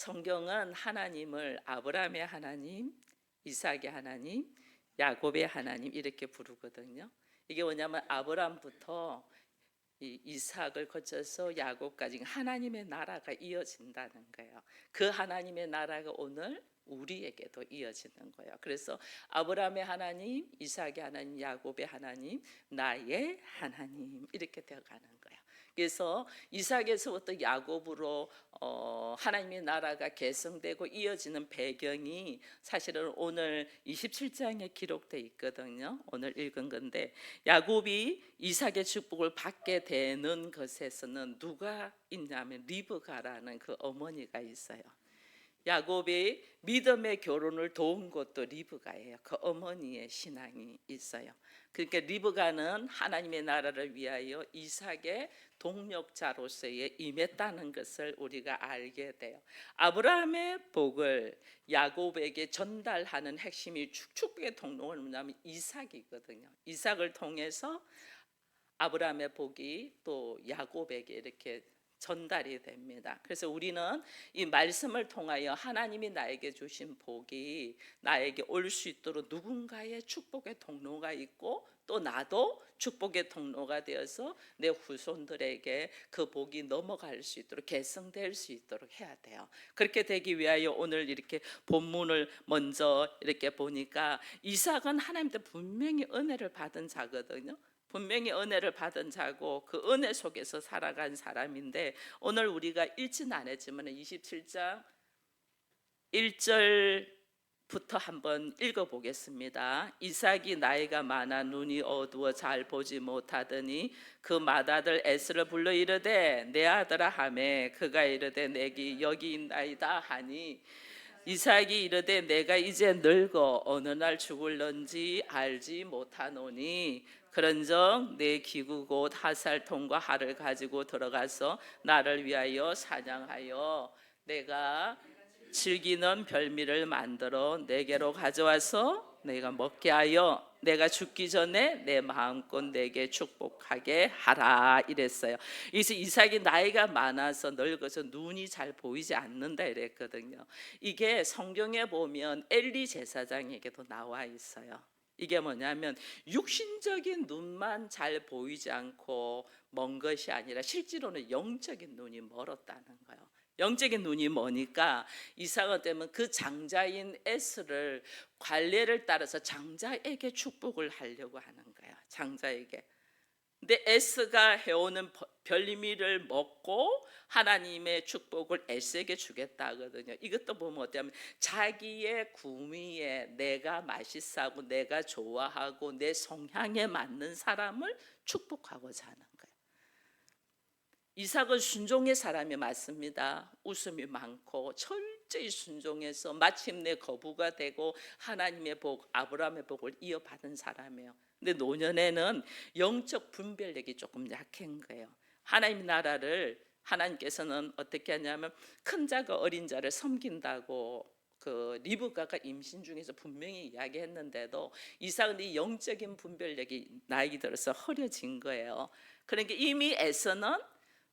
성경은 하나님을 아브라함의 하나님, 이삭의 하나님, 야곱의 하나님 이렇게 부르거든요. 이게 뭐냐면 아브라함부터 이삭을 거쳐서 야곱까지 하나님의 나라가 이어진다는 거예요. 그 하나님의 나라가 오늘 우리에게도 이어지는 거예요. 그래서 아브라함의 하나님, 이삭의 하나님, 야곱의 하나님, 나의 하나님 이렇게 되어가는 거예요. 그래서 이삭에서부터 야곱으로 하나님의 나라가 계승되고 이어지는 배경이 사실은 오늘 27장에 기록되어 있거든요. 오늘 읽은 건데 야곱이 이삭의 축복을 받게 되는 것에서는 누가 있냐면 리브가라는 그 어머니가 있어요. 야곱이 믿음의 결혼을 도운 것도 리브가예요. 그 어머니의 신앙이 있어요. 그러니까 리브가는 하나님의 나라를 위하여 이삭의 동력자로서의 임했다는 것을 우리가 알게 돼요. 아브라함의 복을 야곱에게 전달하는 핵심이 축복의 통로는 뭐냐면 이삭이거든요. 이삭을 통해서 아브라함의 복이 또 야곱에게 이렇게 전달이 됩니다. 그래서 우리는 이 말씀을 통하여 하나님이 나에게 주신 복이 나에게 올 수 있도록 누군가의 축복의 통로가 있고 또 나도 축복의 통로가 되어서 내 후손들에게 그 복이 넘어갈 수 있도록 계승될 수 있도록 해야 돼요. 그렇게 되기 위하여 오늘 이렇게 본문을 먼저 이렇게 보니까 이삭은 하나님한테 분명히 은혜를 받은 자거든요. 분명히 은혜를 받은 자고 그 은혜 속에서 살아간 사람인데 오늘 우리가 읽지는 안 했지만 27장 1절부터 한번 읽어보겠습니다. 이삭이 나이가 많아 눈이 어두워 잘 보지 못하더니 그 맏아들 에스를 불러 이르되 내 아들아 하매 그가 이르되 내기 여기 있나이다 하니 이삭이 이르되 내가 이제 늙어 어느 날 죽을런지 알지 못하노니 그런즉 내 기구 곧 하살통과 활을 가지고 들어가서 나를 위하여 사냥하여 내가 즐기는 별미를 만들어 내게로 가져와서 내가 먹게 하여 내가 죽기 전에 내 마음껏 내게 축복하게 하라 이랬어요. 그래서 이삭이 나이가 많아서 늙어서 눈이 잘 보이지 않는다 이랬거든요. 이게 성경에 보면 엘리 제사장에게도 나와 있어요. 이게 뭐냐면 육신적인 눈만 잘 보이지 않고 먼 것이 아니라 실제로는 영적인 눈이 멀었다는 거예요. 영적인 눈이 머니까 이삭은 때문에 그 장자인 에스를 관례를 따라서 장자에게 축복을 하려고 하는 거예요. 장자에게. 근데 에스가 해오는 별미를 먹고 하나님의 축복을 에스에게 주겠다 하거든요. 이것도 보면 어때하면 자기의 구미에 내가 맛있어하고 내가 좋아하고 내 성향에 맞는 사람을 축복하고자 하는 거예요. 이삭은 순종의 사람이 맞습니다. 웃음이 많고 철저히 순종해서 마침내 거부가 되고 하나님의 복, 아브라함의 복을 이어받은 사람이에요. 근데 노년에는 영적 분별력이 조금 약한 거예요. 하나님 나라를 하나님께서는 어떻게 하냐면 큰 자가 어린 자를 섬긴다고 그 리브가가 임신 중에서 분명히 이야기했는데도 이삭은 이 영적인 분별력이 나이 들어서 흐려진 거예요. 그러니까 이미 에서는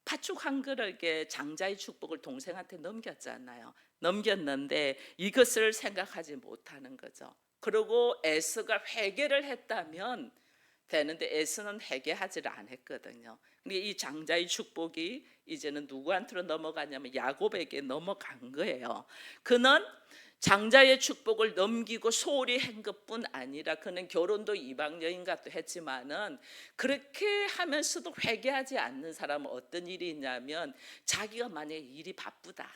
팥죽 한 그릇에 장자의 축복을 동생한테 넘겼잖아요. 넘겼는데 이것을 생각하지 못하는 거죠. 그리고 에스가 회개를 했다면 되는데 에스는 회개하지를 않았거든요. 근데 이 장자의 축복이 이제는 누구한테로 넘어가냐면 야곱에게 넘어간 거예요. 그는 장자의 축복을 넘기고 소홀히 한 것뿐 아니라 그는 결혼도 이방 여인과 또 했지만은 그렇게 하면서도 회개하지 않는 사람은 어떤 일이 있냐면 자기가 만약에 일이 바쁘다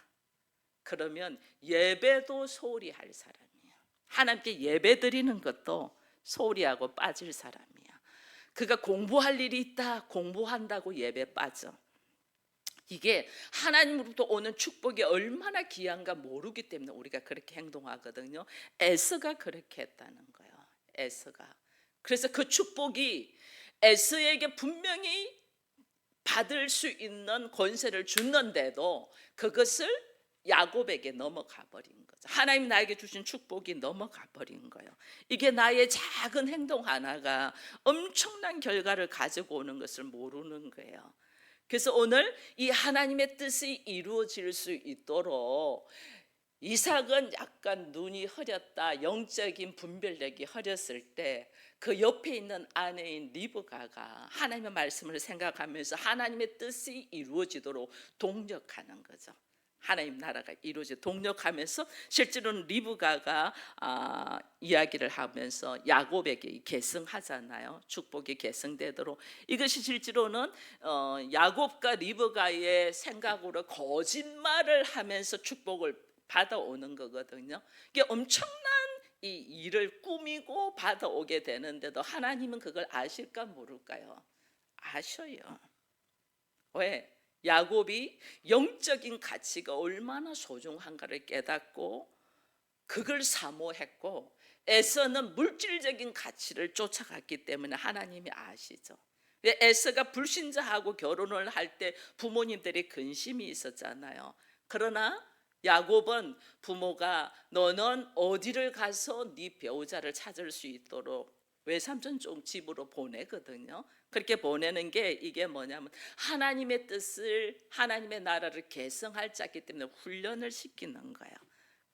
그러면 예배도 소홀히 할 사람이야. 하나님께 예배 드리는 것도 소홀히 하고 빠질 사람이야. 그가 공부할 일이 있다 공부한다고 예배 빠져. 이게 하나님으로부터 오는 축복이 얼마나 귀한가 모르기 때문에 우리가 그렇게 행동하거든요. 에스가 그렇게 했다는 거예요. 에스가. 그래서 그 축복이 에스에게 분명히 받을 수 있는 권세를 줬는데도 그것을 야곱에게 넘어가 버린 거죠. 하나님 나에게 주신 축복이 넘어가 버린 거예요. 이게 나의 작은 행동 하나가 엄청난 결과를 가지고 오는 것을 모르는 거예요. 그래서 오늘 이 하나님의 뜻이 이루어질 수 있도록 이삭은 약간 눈이 흐렸다, 영적인 분별력이 흐렸을 때 그 옆에 있는 아내인 리브가가 하나님의 말씀을 생각하면서 하나님의 뜻이 이루어지도록 동력하는 거죠. 하나님 나라가 동력하면서 실제로는 리브가가 이야기를 하면서 야곱에게 계승하잖아요. 축복이 계승되도록. 이것이 실제로는 야곱과 리브가의 생각으로 거짓말을 하면서 축복을 받아오는 거거든요. 이게 엄청난 이 일을 꾸미고 받아오게 되는데도 하나님은 그걸 아실까 모를까요? 아셔요. 왜? 야곱이 영적인 가치가 얼마나 소중한가를 깨닫고 그걸 사모했고, 에서는 물질적인 가치를 쫓아갔기 때문에 하나님이 아시죠. 에서가 불신자하고 결혼을 할 때 부모님들이 근심이 있었잖아요. 그러나 야곱은 부모가 너는 어디를 가서 네 배우자를 찾을 수 있도록 외삼촌 쪽 집으로 보내거든요. 그렇게 보내는 게 이게 뭐냐면 하나님의 뜻을, 하나님의 나라를 계승할 자이기 때문에 훈련을 시키는 거예요.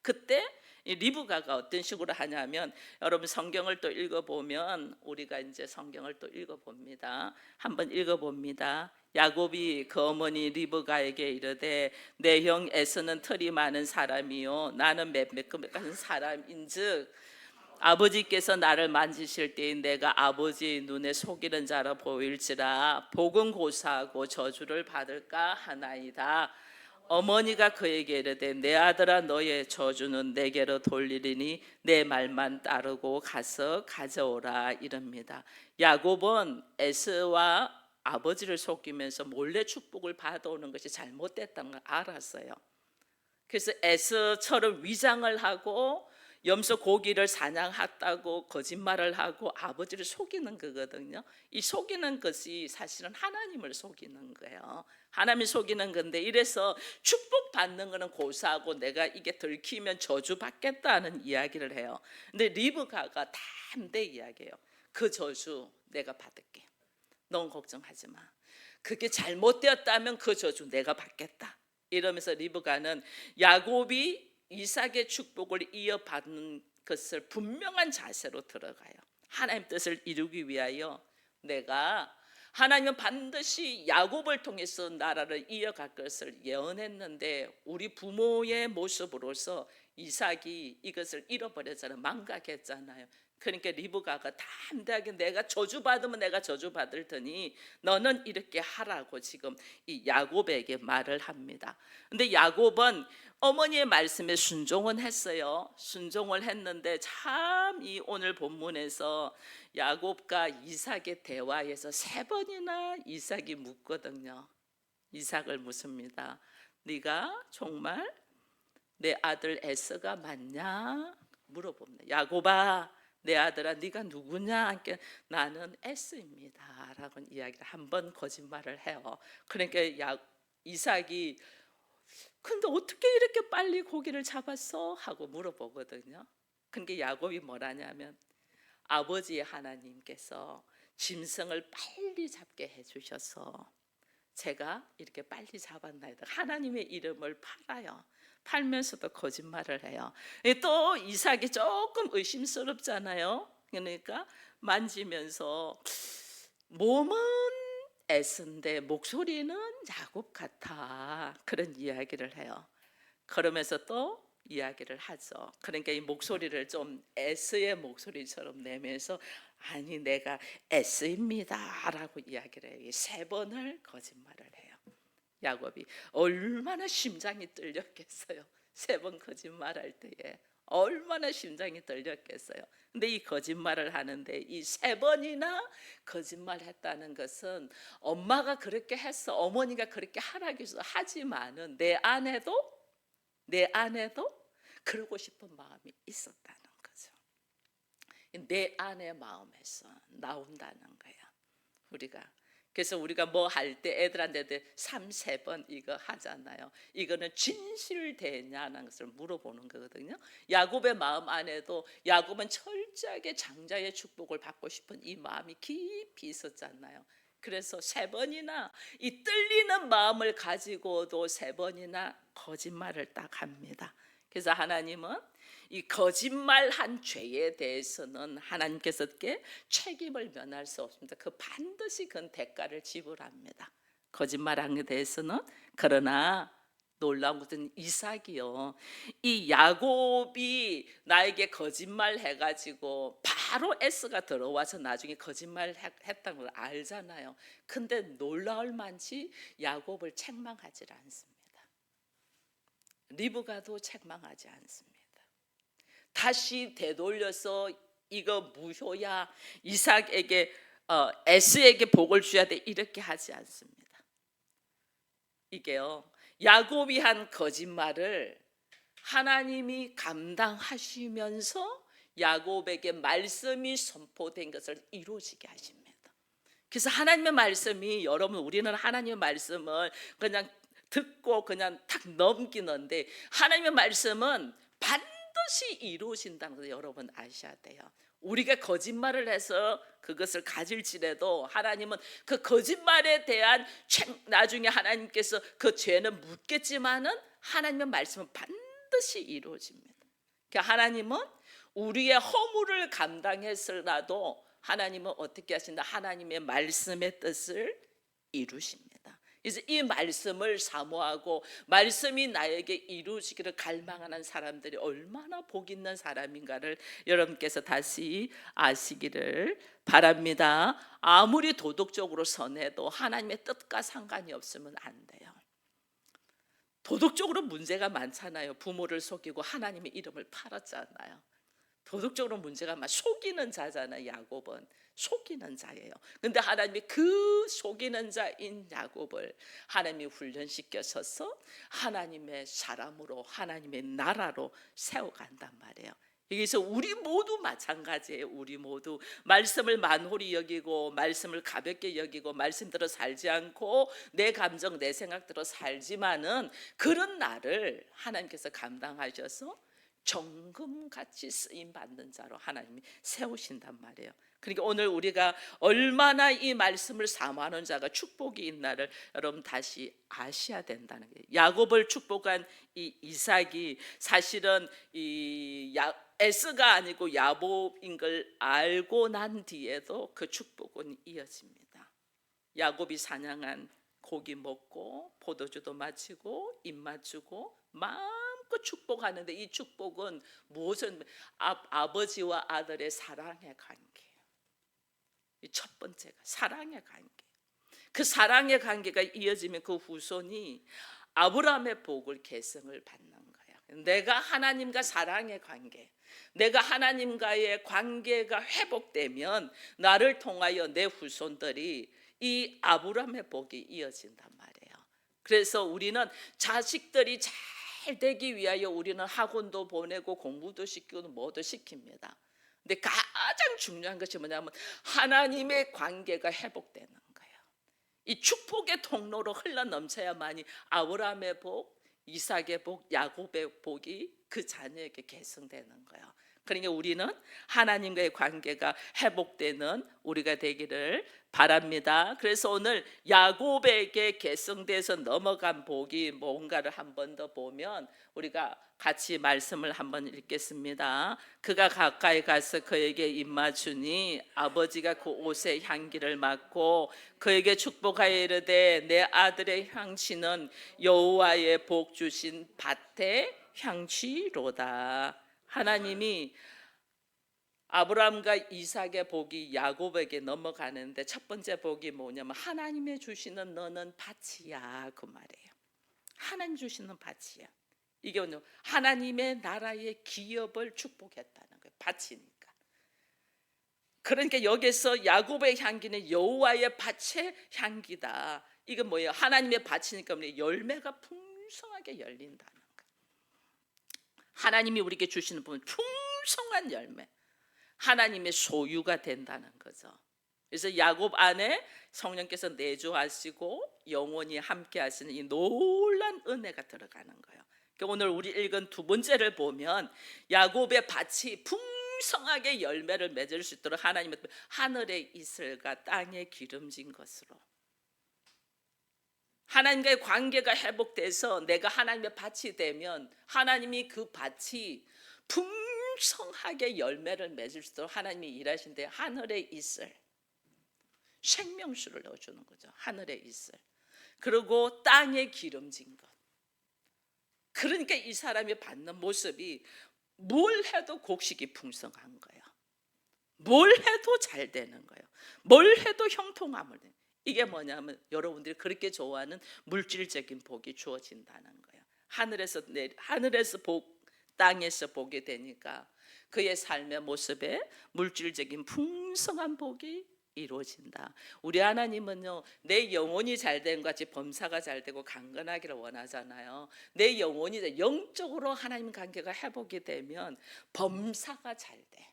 그때 이 리브가가 어떤 식으로 하냐면, 여러분 성경을 또 읽어보면, 우리가 이제 성경을 또 읽어봅니다. 한번 읽어봅니다. 야곱이 그 어머니 리브가에게 이르되 내 형 에서는 털이 많은 사람이요 나는 매끈한 사람인즉 아버지께서 나를 만지실 때에 내가 아버지 눈에 속이는 자라 보일지라 복은 고사하고 저주를 받을까 하나이다. 어머니가 그에게 이르되 내 아들아 너의 저주는 내게로 돌리리니 내 말만 따르고 가서 가져오라 이럽니다. 야곱은 에서와 아버지를 속이면서 몰래 축복을 받아오는 것이 잘못됐다는 걸 알았어요. 그래서 에서처럼 위장을 하고 염소 고기를 사냥했다고 거짓말을 하고 아버지를 속이는 거거든요. 이 속이는 것이 사실은 하나님을 속이는 거예요. 하나님을 속이는 건데, 이래서 축복받는 거는 고사하고 내가 이게 들키면 저주받겠다는 이야기를 해요. 근데 리브가가 담대 이야기해요. 그 저주 내가 받을게. 넌 걱정하지 마. 그게 잘못되었다면 그 저주 내가 받겠다. 이러면서 리브가는 야곱이 이삭의 축복을 이어받는 것을 분명한 자세로 들어가요. 하나님 뜻을 이루기 위하여 내가, 하나님은 반드시 야곱을 통해서 나라를 이어갈 것을 예언했는데 우리 부모의 모습으로서 이삭이 이것을 잃어버렸잖아요. 망각했잖아요. 그러니까 리브가가 담대하게 내가 저주받으면 내가 저주받을 테니 너는 이렇게 하라고 지금 이 야곱에게 말을 합니다. 근데 야곱은 어머니의 말씀에 순종은 했어요. 순종을 했는데 참 이 오늘 본문에서 야곱과 이삭의 대화에서 3번이나 이삭이 묻거든요. 이삭을 묻습니다. 네가 정말 내 아들 에서가 맞냐? 물어봅니다. 야곱아, 내 아들아 네가 누구냐? 나는 에서입니다 라고 이야기를 한번 거짓말을 해요. 그러니까 이삭이 근데 어떻게 이렇게 빨리 고기를 잡았어? 하고 물어보거든요. 그러니까 야곱이 뭐라냐면 아버지의 하나님께서 짐승을 빨리 잡게 해주셔서 제가 이렇게 빨리 잡았나이다. 하나님의 이름을 팔아요. 팔면서도 거짓말을 해요. 또 이삭이 조금 의심스럽잖아요. 그러니까 만지면서 몸은 에스인데 목소리는 야곱 같아. 그런 이야기를 해요. 그러면서 또 이야기를 하죠. 그러니까 이 목소리를 좀 에스의 목소리처럼 내면서 아니 내가 에스입니다 라고 이야기를 해요. 3번을 거짓말을 해요. 야곱이 얼마나 심장이 떨렸겠어요. 3번 거짓말할 때에 얼마나 심장이 떨렸겠어요. 근데 이 거짓말을 하는데 이 3번이나 거짓말했다는 것은 엄마가 그렇게 했어, 어머니가 그렇게 하라고 해서 하지만은 내 안에도 그러고 싶은 마음이 있었다는 거죠. 내 안의 마음에서 나온다는 거야. 그래서 우리가 뭐 할 때 애들한테 3번 이거 하잖아요. 이거는 진실되냐는 것을 물어보는 거거든요. 야곱의 마음 안에도 야곱은 철저하게 장자의 축복을 받고 싶은 이 마음이 깊이 있었잖아요. 그래서 3번이나 이 떨리는 마음을 가지고도 3번이나 거짓말을 딱 합니다. 그래서 하나님은 이 거짓말한 죄에 대해서는 하나님께서 책임을 면할 수 없습니다. 그 반드시 그 대가를 지불합니다. 거짓말한 것에 대해서는. 그러나 놀라운 것은 이삭이요, 이 야곱이 나에게 거짓말 해가지고 바로 에스가 들어와서 나중에 거짓말 했다는 걸 알잖아요. 근데 놀라울 만치 야곱을 책망하지 않습니다. 리브가도 책망하지 않습니다. 다시 되돌려서 이거 무효야, 이삭에게 에스에게 복을 줘야 돼, 이렇게 하지 않습니다. 이게요, 야곱이 한 거짓말을 하나님이 감당하시면서 야곱에게 말씀이 선포된 것을 이루어지게 하십니다. 그래서 하나님의 말씀이, 여러분, 우리는 하나님의 말씀을 그냥 듣고 그냥 탁 넘기는데 하나님의 말씀은 반드시 이루어진다는 것을 여러분 아셔야 돼요. 우리가 거짓말을 해서 그것을 가질지라도 하나님은 그 거짓말에 대한 나중에 하나님께서 그 죄는 묻겠지만은 하나님의 말씀은 반드시 이루어집니다. 그러니까 하나님은 우리의 허물을 감당했으라도 하나님은 어떻게 하신다? 하나님의 말씀의 뜻을 이루십니다. 그래서 이 말씀을 사모하고 말씀이 나에게 이루어지기를 갈망하는 사람들이 얼마나 복 있는 사람인가를 여러분께서 다시 아시기를 바랍니다. 아무리 도덕적으로 선해도 하나님의 뜻과 상관이 없으면 안 돼요. 도덕적으로 문제가 많잖아요. 부모를 속이고 하나님의 이름을 팔았잖아요. 도덕적으로 문제가 많아. 속이는 자잖아요. 야곱은 속이는 자예요. 근데 하나님이 그 속이는 자인 야곱을 하나님이 훈련시켜서 하나님의 사람으로, 하나님의 나라로 세워간단 말이에요. 여기서 우리 모두 마찬가지예요. 우리 모두 말씀을 만홀히 여기고 말씀을 가볍게 여기고 말씀대로 살지 않고 내 감정 내 생각대로 살지만은 그런 나를 하나님께서 감당하셔서 정금같이 쓰임받는 자로 하나님이 세우신단 말이에요. 그러니까 오늘 우리가 얼마나 이 말씀을 사모하는 자가 축복이 있나를 여러분 다시 아셔야 된다는 거예요. 야곱을 축복한 이 이삭이 사실은 에스가 아니고 야곱인 걸 알고 난 뒤에도 그 축복은 이어집니다. 야곱이 사냥한 고기 먹고 포도주도 마시고 입 맞추고 마음껏 축복하는데 이 축복은 무엇은 아버지와 아들의 사랑의 관계예요. 이 첫 번째가 사랑의 관계. 그 사랑의 관계가 이어지면 그 후손이 아브라함의 복을 계승을 받는 거예요. 내가 하나님과 사랑의 관계, 내가 하나님과의 관계가 회복되면 나를 통하여 내 후손들이 이 아브라함의 복이 이어진단 말이에요. 그래서 우리는 자식들이 잘 되기 위하여 우리는 학원도 보내고 공부도 시키고 뭐도 시킵니다. 근데 가장 중요한 것이 뭐냐면 하나님의 관계가 회복되는 거예요. 이 축복의 통로로 흘러넘쳐야만이 아브라함의 복, 이삭의 복, 야곱의 복이 그 자녀에게 계승되는 거예요. 그러니까 우리는 하나님과의 관계가 회복되는 우리가 되기를 바랍니다. 그래서 오늘 야곱에게 계승돼서 넘어간 복이 뭔가를 한 번 더 보면 우리가 같이 말씀을 한번 읽겠습니다. 그가 가까이 가서 그에게 입맞추니 아버지가 그 옷의 향기를 맡고 그에게 축복하여 이르되 내 아들의 향취는 여호와의 복 주신 밭의 향취로다. 하나님이 아브라함과 이삭의 복이 야곱에게 넘어가는데 첫 번째 복이 뭐냐면 하나님의 주시는 너는 밭이야, 그 말이에요. 하나님 주시는 밭이야. 이게 뭐냐, 하나님의 나라의 기업을 축복했다는 거예요. 밭이니까. 그러니까 여기서 야곱의 향기는 여호와의 밭의 향기다. 이건 뭐예요? 하나님의 밭이니까 열매가 풍성하게 열린다는 거예요. 하나님이 우리에게 주시는 부분 풍성한 열매, 하나님의 소유가 된다는 거죠. 그래서 야곱 안에 성령께서 내주하시고 영원히 함께 하시는 이 놀란 은혜가 들어가는 거예요. 오늘 우리 읽은 두 번째를 보면 야곱의 밭이 풍성하게 열매를 맺을 수 있도록 하나님은 하늘의 이슬과 땅에 기름진 것으로 하나님과의 관계가 회복돼서 내가 하나님의 밭이 되면 하나님이 그 밭이 풍성하게 열매를 맺을 수 있도록 하나님이 일하신데 하늘의 이슬, 생명수를 넣어주는 거죠. 하늘의 이슬. 그리고 땅에 기름진 것. 그러니까 이 사람이 받는 모습이 뭘 해도 곡식이 풍성한 거예요. 뭘 해도 잘 되는 거예요. 뭘 해도 형통함을. 이게 뭐냐면 여러분들이 그렇게 좋아하는 물질적인 복이 주어진다는 거예요. 하늘에서 복, 땅에서 보게 되니까 그의 삶의 모습에 물질적인 풍성한 복이 이루어진다. 우리 하나님은요, 내 영혼이 잘된 것 같이 범사가 잘되고 강건하기를 원하잖아요. 내 영혼이 영적으로 하나님 관계가 회복이 되면 범사가 잘돼.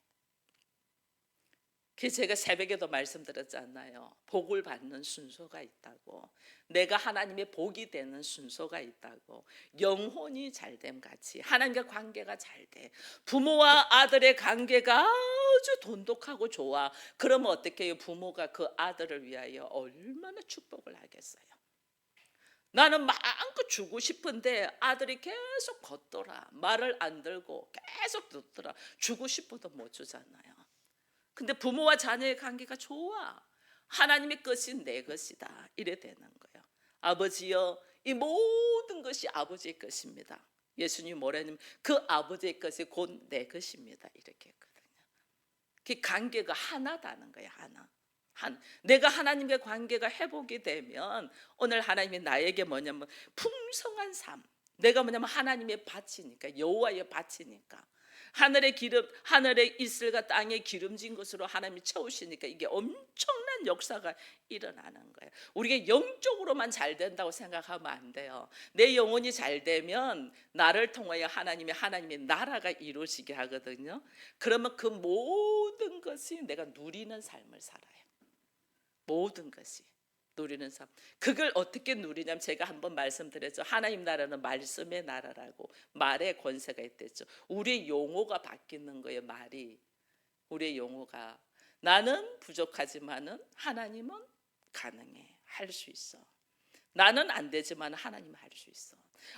그래서 제가 새벽에도 말씀드렸잖아요. 복을 받는 순서가 있다고. 내가 하나님의 복이 되는 순서가 있다고. 영혼이 잘됨 같이 하나님과 관계가 잘 돼. 부모와 아들의 관계가 아주 돈독하고 좋아. 그러면 어떻게 해요? 부모가 그 아들을 위하여 얼마나 축복을 하겠어요. 나는 마음껏 주고 싶은데 아들이 계속 걷더라. 말을 안 들고 계속 듣더라. 주고 싶어도 못 주잖아요. 근데 부모와 자녀의 관계가 좋아. 하나님의 것이 내 것이다. 이래 되는 거예요. 아버지여, 이 모든 것이 아버지의 것입니다. 예수님 뭐라냐면 그 아버지의 것이 곧 내 것입니다. 이렇게 했거든요. 그 관계가 하나다는 거예요. 하나. 내가 하나님과 관계가 회복이 되면 오늘 하나님이 나에게 뭐냐면 풍성한 삶. 내가 뭐냐면 하나님의 밭이니까, 여호와의 밭이니까. 하늘의 이슬과 땅에 기름진 것으로 하나님이 채우시니까 이게 엄청난 역사가 일어나는 거예요. 우리가 영적으로만 잘 된다고 생각하면 안 돼요. 내 영혼이 잘 되면 나를 통하여 하나님의 나라가 이루어지게 하거든요. 그러면 그 모든 것이 내가 누리는 삶을 살아요. 모든 것이 누리는 삶. 그걸 어떻게 누리냐면 제가 한번 말씀드렸죠. 하나님 나라는 말씀의 나라라고. 말의 권세가 있댔죠. 우리의 용어가 바뀌는 거예요. 말이. 우리의 용어가. 나는 부족하지만은 하나님은 가능해. 할 수 있어. 나는 안 되지만 하나님은 할 수 있어.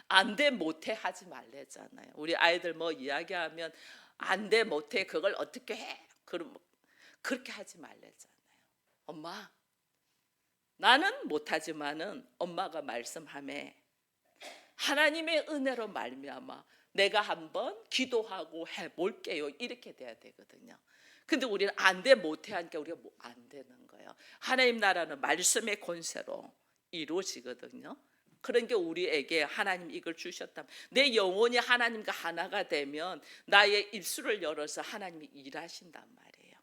안 돼 못해 하지 말랬잖아요. 우리 아이들 뭐 이야기하면 안 돼 못해 그걸 어떻게 해? 그럼 그렇게 하지 말랬잖아요. 엄마, 나는 못하지만은 엄마가 말씀하매 하나님의 은혜로 말미암아 내가 한번 기도하고 해볼게요. 이렇게 돼야 되거든요. 근데 우리는 안 돼 못해 하니까 우리가 안 되는 거예요. 하나님 나라는 말씀의 권세로 이루어지거든요. 그런 게 우리에게 하나님 이걸 주셨다면 내 영혼이 하나님과 하나가 되면 나의 입술을 열어서 하나님이 일하신단 말이에요.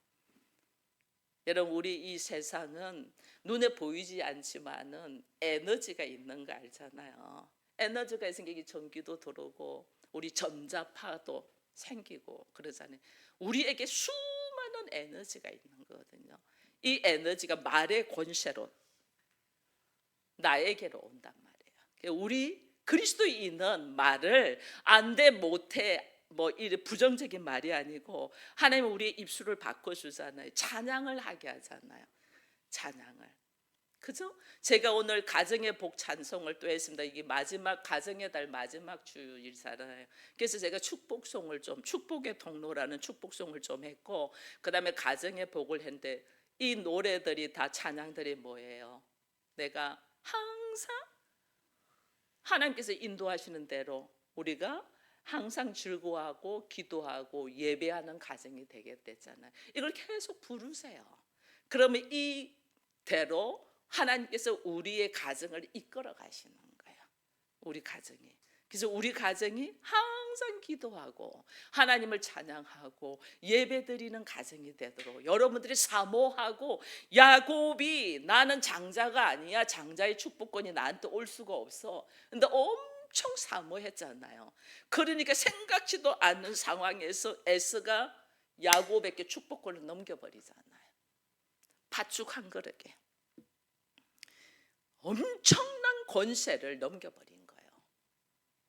여러분 우리 이 세상은 눈에 보이지 않지만은 에너지가 있는 거 알잖아요. 에너지가 생기기 전기도 들어오고 우리 전자파도 생기고 그러잖아요. 우리에게 수많은 에너지가 있는 거거든요. 이 에너지가 말의 권세로 나에게로 온단 말이에요. 우리 그리스도인은 말을 안 돼 못해 뭐 이 부정적인 말이 아니고 하나님은 우리의 입술을 바꿔주잖아요. 찬양을 하게 하잖아요. 찬양을. 그죠? 제가 오늘 가정의 복 찬송을 또 했습니다. 이게 마지막 가정의 달 마지막 주일사잖아요. 그래서 제가 축복송을 좀 축복의 통로라는 축복송을 좀 했고 그다음에 가정의 복을 했는데 이 노래들이 다 찬양들이 뭐예요? 내가 항상 하나님께서 인도하시는 대로 우리가 항상 즐거워하고 기도하고 예배하는 가정이 되겠댔잖아요. 이걸 계속 부르세요. 그러면 이대로 하나님께서 우리의 가정을 이끌어 가시는 거예요. 우리 가정이. 그래서 우리 가정이 항상 기도하고 하나님을 찬양하고 예배드리는 가정이 되도록 여러분들이 사모하고 야곱이 나는 장자가 아니야. 장자의 축복권이 나한테 올 수가 없어. 근데 엄청 사모했잖아요. 그러니까 생각지도 않는 상황에서 에서가 야곱에게 축복권을 넘겨버리잖아요. 팥죽 한 그릇에 엄청난 권세를 넘겨버린 거예요.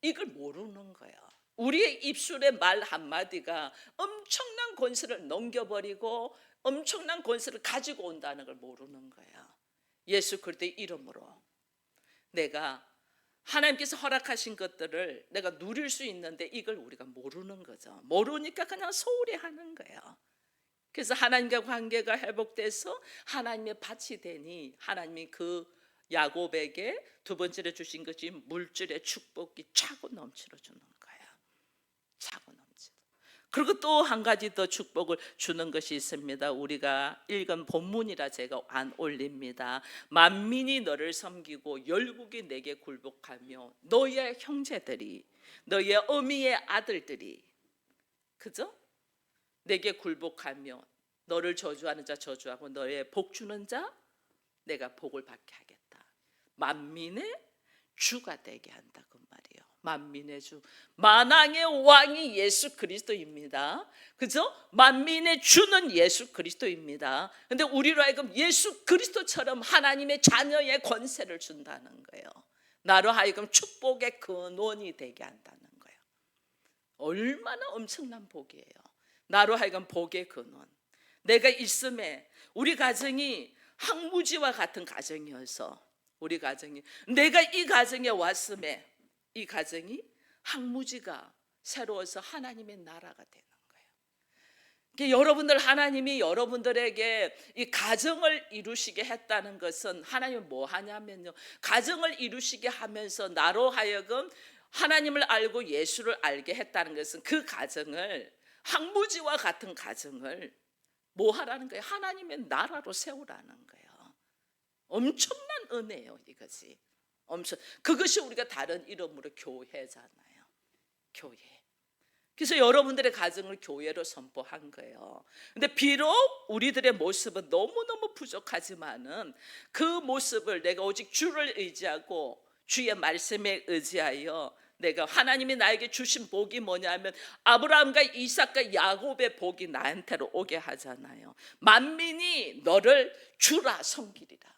이걸 모르는 거예요. 우리의 입술의 말 한마디가 엄청난 권세를 넘겨버리고 엄청난 권세를 가지고 온다는 걸 모르는 거야. 예수 그리스도의 이름으로 내가 하나님께서 허락하신 것들을 내가 누릴 수 있는데 이걸 우리가 모르는 거죠. 모르니까 그냥 소홀히 하는 거예요. 그래서 하나님과 관계가 회복돼서 하나님의 밭이 되니 하나님이 그 야곱에게 두 번째로 주신 것이 물질의 축복이 차고 넘치러 주는 거예요. 차고 넘치러. 그리고 또 한 가지 더 축복을 주는 것이 있습니다. 우리가 읽은 본문이라 제가 안 올립니다. 만민이 너를 섬기고 열국이 내게 굴복하며 너의 형제들이 너의 어미의 아들들이 그죠? 내게 굴복하며 너를 저주하는 자 저주하고 너의 복 주는 자 내가 복을 받게 하겠다. 만민의 주가 되게 한다 그 말이에요. 만민의 주, 만왕의 왕이 예수 그리스도입니다. 그죠? 만민의 주는 예수 그리스도입니다. 근데 우리로 하여금 예수 그리스도처럼 하나님의 자녀의 권세를 준다는 거예요. 나로 하여금 축복의 근원이 되게 한다는 거예요. 얼마나 엄청난 복이에요. 나로 하여금 복의 근원. 내가 있음에 우리 가정이 항무지와 같은 가정이어서 우리 가정이 내가 이 가정에 왔음에 이 가정이 항무지가 새로워서 하나님의 나라가 되는 거예요. 그러니까 여러분들 하나님이 여러분들에게 이 가정을 이루시게 했다는 것은 하나님은 뭐 하냐면요. 가정을 이루시게 하면서 나로 하여금 하나님을 알고 예수를 알게 했다는 것은 그 가정을 항무지와 같은 가정을 뭐 하라는 거예요? 하나님의 나라로 세우라는 거예요. 엄청난 은혜예요 이것이. 그것이 우리가 다른 이름으로 교회잖아요. 교회. 그래서 여러분들의 가정을 교회로 선포한 거예요. 근데 비록 우리들의 모습은 너무너무 부족하지만은 그 모습을 내가 오직 주를 의지하고 주의 말씀에 의지하여 내가 하나님이 나에게 주신 복이 뭐냐면 아브라함과 이삭과 야곱의 복이 나한테로 오게 하잖아요. 만민이 너를 주라 섬기리라.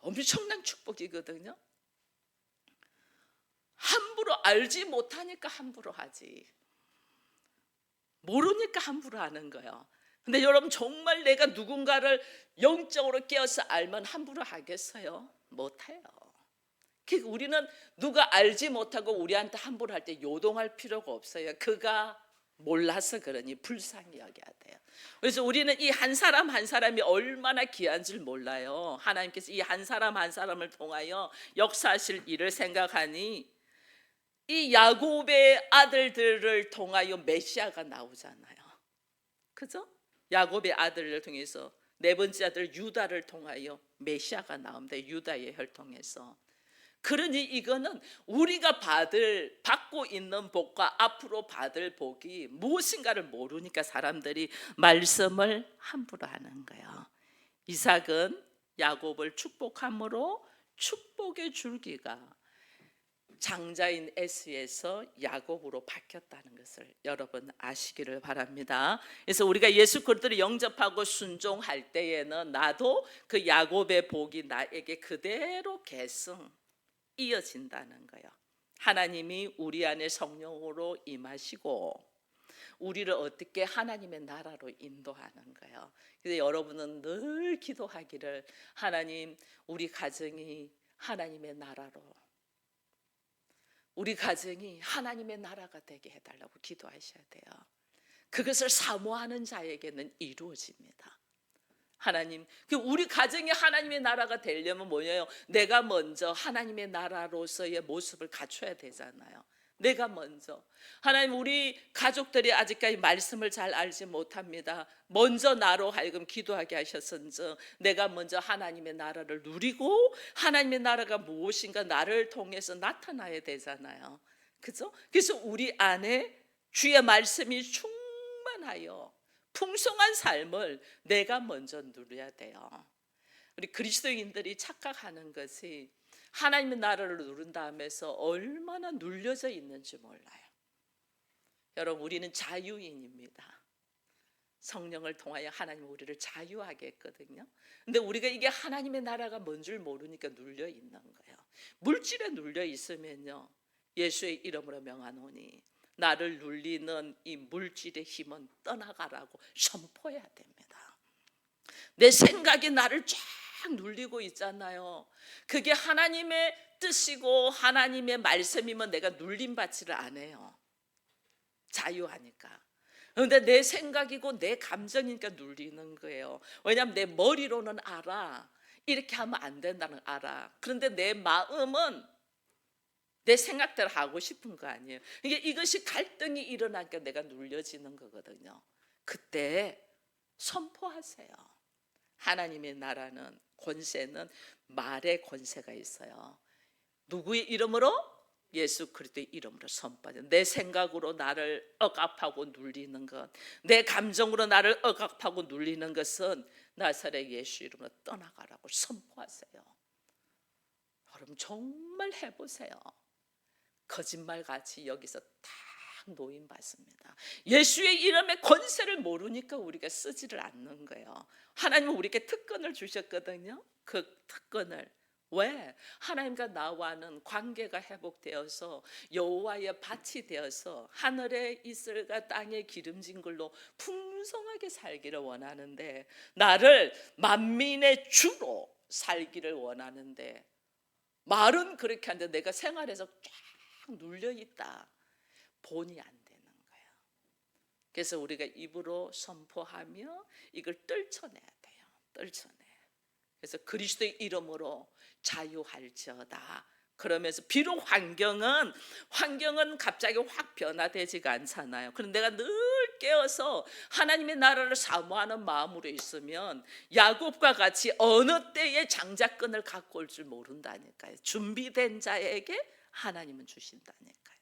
엄청난 축복이거든요. 함부로 알지 못하니까 함부로 하지. 모르니까 함부로 하는 거예요. 근데 여러분 정말 내가 누군가를 영적으로 깨어서 알면 함부로 하겠어요? 못해요. 그러니까 우리는 누가 알지 못하고 우리한테 함부로 할 때 요동할 필요가 없어요. 그가 몰라서 그러니 불쌍히 여겨야 돼요. 그래서 우리는 이 한 사람 한 사람이 얼마나 귀한 줄 몰라요. 하나님께서 이 한 사람 한 사람을 통하여 역사하실 일을 생각하니 이 야곱의 아들들을 통하여 메시아가 나오잖아요. 그죠? 야곱의 아들을 통해서 네 번째 아들 유다를 통하여 메시아가 나옵니다. 유다의 혈통에서. 그러니 이거는 우리가 받고 있는 복과 앞으로 받을 복이 무엇인가를 모르니까 사람들이 말씀을 함부로 하는 거예요. 이삭은 야곱을 축복함으로 축복의 줄기가 장자인 에스에서 야곱으로 바뀌었다는 것을 여러분 아시기를 바랍니다. 그래서 우리가 예수 그리스도를 영접하고 순종할 때에는 나도 그 야곱의 복이 나에게 그대로 계승 이어진다는 거예요. 하나님이 우리 안에 성령으로 임하시고 우리를 어떻게 하나님의 나라로 인도하는 거예요. 그래서 여러분은 늘 기도하기를 하나님 우리 가정이 하나님의 나라로 우리 가정이 하나님의 나라가 되게 해달라고 기도하셔야 돼요. 그것을 사모하는 자에게는 이루어집니다. 하나님, 우리 가정이 하나님의 나라가 되려면 뭐예요? 내가 먼저 하나님의 나라로서의 모습을 갖춰야 되잖아요. 내가 먼저. 하나님, 우리 가족들이 아직까지 말씀을 잘 알지 못합니다. 먼저 나로 하여금 기도하게 하셨은즉 내가 먼저 하나님의 나라를 누리고 하나님의 나라가 무엇인가 나를 통해서 나타나야 되잖아요. 그죠? 그래서 우리 안에 주의 말씀이 충만하여 풍성한 삶을 내가 먼저 누려야 돼요. 우리 그리스도인들이 착각하는 것이 하나님의 나라를 누른다 하면서 얼마나 눌려져 있는지 몰라요. 여러분 우리는 자유인입니다. 성령을 통하여 하나님 우리를 자유하게 했거든요. 근데 우리가 이게 하나님의 나라가 뭔 줄 모르니까 눌려 있는 거예요. 물질에 눌려 있으면요 예수의 이름으로 명하노니 나를 눌리는 이 물질의 힘은 떠나가라고 선포해야 됩니다. 내 생각이 나를 쫙 눌리고 있잖아요. 그게 하나님의 뜻이고 하나님의 말씀이면 내가 눌림받지를 않아요. 자유하니까. 그런데 내 생각이고 내 감정이니까 눌리는 거예요. 왜냐하면 내 머리로는 알아. 이렇게 하면 안 된다는 걸 알아. 그런데 내 마음은 내 생각대로 하고 싶은 거 아니에요. 이것이 갈등이 일어나니까 내가 눌려지는 거거든요. 그때 선포하세요. 하나님의 나라는, 권세는 말의 권세가 있어요. 누구의 이름으로? 예수 그리스도의 이름으로 선포하죠. 내 생각으로 나를 억압하고 눌리는 것, 내 감정으로 나를 억압하고 눌리는 것은 나사렛 예수 이름으로 떠나가라고 선포하세요. 여러분 정말 해보세요. 거짓말같이 여기서 다 노임받습니다. 예수의 이름의 권세를 모르니까 우리가 쓰지를 않는 거예요. 하나님은 우리에게 특권을 주셨거든요. 그 특권을 왜? 하나님과 나와는 관계가 회복되어서 여호와의 밭이 되어서 하늘의 이슬과 땅의 기름진 걸로 풍성하게 살기를 원하는데, 나를 만민의 주로 살기를 원하는데, 말은 그렇게 하는데 내가 생활에서 쫙 눌려있다. 본이 안 되는 거예요. 그래서 우리가 입으로 선포하며 이걸 떨쳐내야 돼요. 떨쳐내. 그래서 그리스도의 이름으로 자유할지어다. 그러면서 비록 환경은 갑자기 확 변화되지가 않잖아요. 그런데 내가 늘 깨어서 하나님의 나라를 사모하는 마음으로 있으면 야곱과 같이 어느 때에 장자권을 갖고 올 줄 모른다니까요. 준비된 자에게 하나님은 주신다니까요.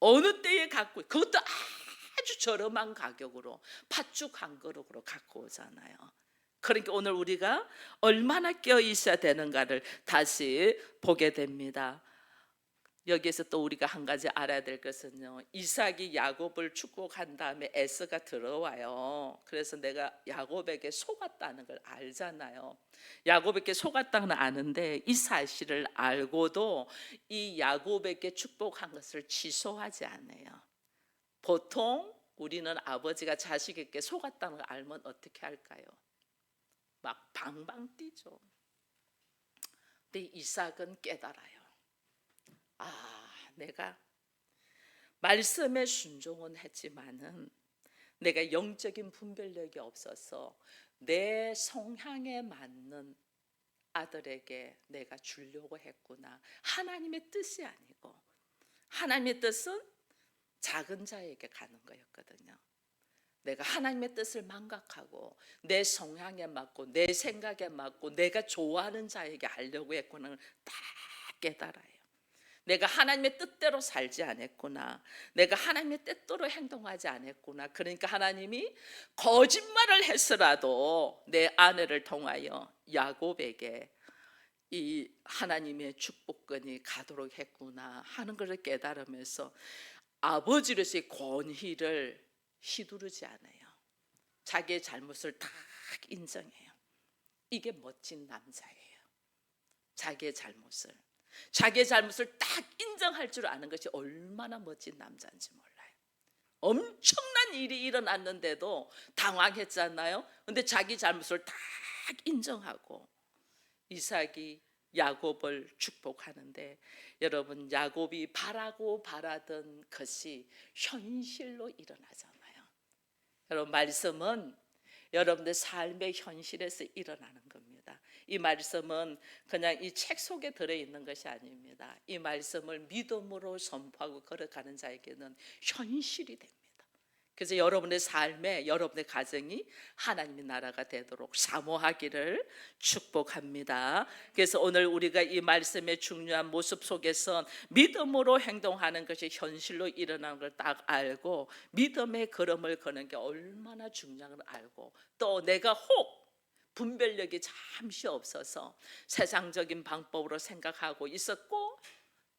어느 때에 갖고, 그것도 아주 저렴한 가격으로 팥죽 한 그릇으로 갖고 오잖아요. 그러니까 오늘 우리가 얼마나 깨어 있어야 되는가를 다시 보게 됩니다. 여기에서 또 우리가 한 가지 알아야 될 것은요, 이삭이 야곱을 축복한 다음에 에서가 들어와요. 그래서 내가 야곱에게 속았다는 걸 알잖아요. 야곱에게 속았다는 걸 아는데 이 사실을 알고도 이 야곱에게 축복한 것을 취소하지 않아요. 보통 우리는 아버지가 자식에게 속았다는 걸 알면 어떻게 할까요? 막 방방 뛰죠. 근데 이삭은 깨달아요. 내가 말씀에 순종은 했지만은 내가 영적인 분별력이 없어서 내 성향에 맞는 아들에게 내가 주려고 했구나. 하나님의 뜻이 아니고, 하나님의 뜻은 작은 자에게 가는 거였거든요. 내가 하나님의 뜻을 망각하고 내 성향에 맞고 내 생각에 맞고 내가 좋아하는 자에게 하려고 했구나. 다 깨달아요. 내가 하나님의 뜻대로 살지 않았구나. 내가 하나님의 뜻대로 행동하지 않았구나. 그러니까 하나님이 거짓말을 했으라도 내 아내를 통하여 야곱에게 이 하나님의 축복권이 가도록 했구나 하는 것을 깨달으면서 아버지로서의 권위를 휘두르지 않아요. 자기의 잘못을 다 인정해요. 이게 멋진 남자예요. 자기의 잘못을 딱 인정할 줄 아는 것이 얼마나 멋진 남자인지 몰라요. 엄청난 일이 일어났는데도 당황했잖아요. 근데 자기 잘못을 딱 인정하고 이삭이 야곱을 축복하는데, 여러분 야곱이 바라고 바라던 것이 현실로 일어나잖아요. 여러분 말씀은 여러분들 삶의 현실에서 일어나는 겁니다. 이 말씀은 그냥 이 책 속에 들어있는 것이 아닙니다. 이 말씀을 믿음으로 선포하고 걸어가는 자에게는 현실이 됩니다. 그래서 여러분의 삶에, 여러분의 가정이 하나님의 나라가 되도록 사모하기를 축복합니다. 그래서 오늘 우리가 이 말씀의 중요한 모습 속에서 믿음으로 행동하는 것이 현실로 일어나는 걸 딱 알고 믿음의 걸음을 거는 게 얼마나 중요한 걸 알고, 또 내가 혹 분별력이 잠시 없어서 세상적인 방법으로 생각하고 있었고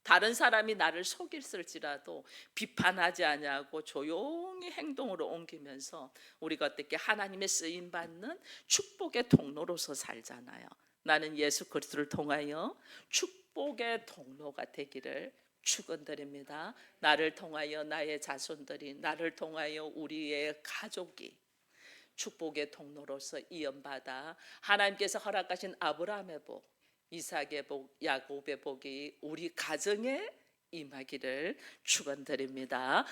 다른 사람이 나를 속였을지라도 비판하지 아니하고 조용히 행동으로 옮기면서 우리가 어떻게 하나님의 쓰임받는 축복의 통로로서 살잖아요. 나는 예수 그리스도를 통하여 축복의 통로가 되기를 축원드립니다. 나를 통하여 나의 자손들이, 나를 통하여 우리의 가족이 축복의 통로로서 이어받아 하나님께서 허락하신 아브라함의 복, 이삭의 복, 야곱의 복이 우리 가정에 임하기를 축원드립니다.